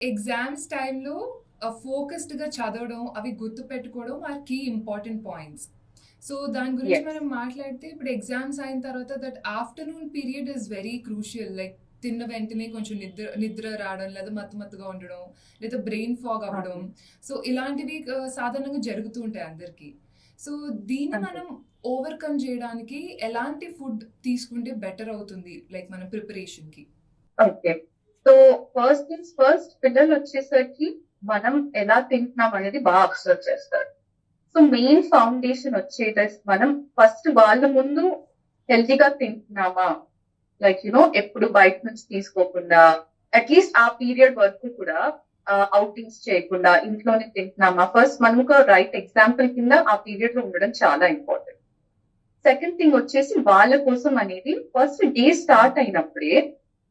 Exams టైంలో ఫోకస్డ్‌గా చదవడం, అవి గుర్తుపెట్టుకోవడం or key important points. So, దాని గురించి యెస్. మనం మాట్లాడితే ఇప్పుడు ఎగ్జామ్స్ అయిన తర్వాత that afternoon period is very crucial. Like తిన్న వెంటనే కొంచెం నిద్ర నిద్ర రావడం, లేదా మత్తు మత్తుగా ఉండడం, లేదా బ్రెయిన్ ఫాగ్ అవ్వడం. అవును. సో, ఇలాంటివి సాధారణంగా జరుగుతూ ఉంటాయి అందరికి. సో, దీన్ని అంతే. మనం ఓవర్‌కమ్ చేయడానికి ఎలాంటి ఫుడ్ తీసుకుంటే బెటర్ అవుతుంది? లైక్ మన ప్రిపరేషన్‌కి? Okay. So, first things first పిల్లలొచ్చేసరికి మనం ఎలా తింటున్నాం అనేది అబ్జర్వ్ చేస్తారు. సో, మెయిన్ ఫౌండేషన్ వచ్చేటస్ మనం ఫస్ట్ వాళ్ళ ముందు హెల్తీగా తింటున్నామా? లైక్ ఎప్పుడు బయట నుంచి తీసుకోకుండా అట్‌లీస్ట్ ఆ పీరియడ్ వరకు కూడా ఔటింగ్స్ చేయకుండా ఇంట్లోనే తింటున్నామా? ఫస్ట్ మనం ఒక రైట్ ఎగ్జాంపుల్ కింద ఆ పీరియడ్ లో ఉండడం చాలా ఇంపార్టెంట్. సెకండ్ థింగ్ వచ్చేసి వాళ్ళ కోసం అనేది ఫస్ట్ డే స్టార్ట్ అయినప్పుడే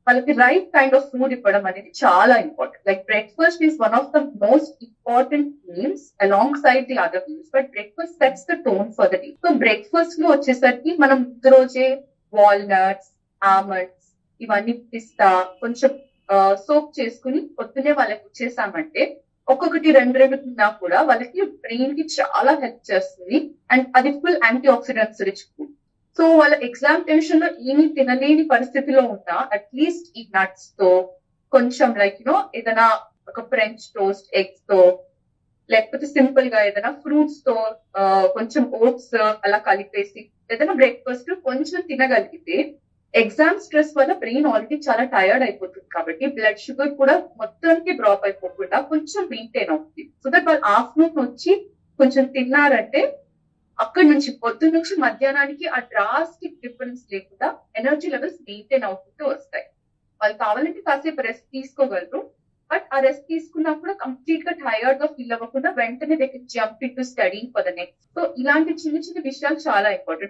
వాళ్ళకి రైట్ కైండ్ ఆఫ్ ఫుడ్ ఇవ్వడం అనేది చాలా important. Like breakfast is one of the most important meals along side the other meals, but breakfast sets the tone for the day. So breakfast లో వచ్చేసరికి మనం ముందు రోజే వాల్నట్స్, ఆల్మండ్స్, ఇవన్నీ పిస్తా కొంచెం సోప్ చేసుకుని పొద్దునే వాళ్ళకి ఇచ్చేసామంటే ఒక్కొక్కటి రెండు రెండు తిన్నా కూడా వాళ్ళకి బ్రెయిన్ కి చాలా హెల్ప్ చేస్తుంది. అండ్ అది full antioxidants rich food. So వాళ్ళ ఎగ్జామ్ టెన్షన్ లో ఏమీ తినలేని పరిస్థితిలో ఉన్నా అట్లీస్ట్ ఈ నట్స్ తో కొంచెం లైక్ ఏదైనా ఒక ఫ్రెంచ్ టోస్ట్ ఎగ్స్ తో, లేకపోతే సింపుల్ గా ఏదైనా ఫ్రూట్స్ తో కొంచెం ఓట్స్ అలా కలిపేసి ఏదైనా బ్రేక్ఫాస్ట్ కొంచెం తినగలిగితే ఎగ్జామ్ స్ట్రెస్ వల్ల బ్రెయిన్ ఆల్రెడీ చాలా టైర్డ్ అయిపోతుంది కాబట్టి బ్లడ్ షుగర్ కూడా మొత్తానికి డ్రాప్ అయిపోకుండా కొంచెం మెయింటైన్ అవుతుంది. సో దట్ వాళ్ళు ఆఫ్టర్నూన్ వచ్చి కొంచెం తిన్నారంటే అక్కడి నుంచి పొద్దున్న నుంచి మధ్యాహ్నానికి ఆ డ్రాస్టిక్ డిఫరెన్స్ లేకుండా ఎనర్జీ లెవెల్స్ మెయింటైన్ అవుతుంటూ వస్తాయి. వాళ్ళు కావాలంటే కాసేపు రెస్ట్ తీసుకోగలరు. బట్ ఆ రెస్ట్ తీసుకున్నా కూడా కంప్లీట్ గా టైర్డ్ గా ఫీల్ అవ్వకుండా వెంటనే they can jump in to study for the next. So ఇలాంటి చిన్న చిన్న విషయాలు చాలా ఇంపార్టెంట్.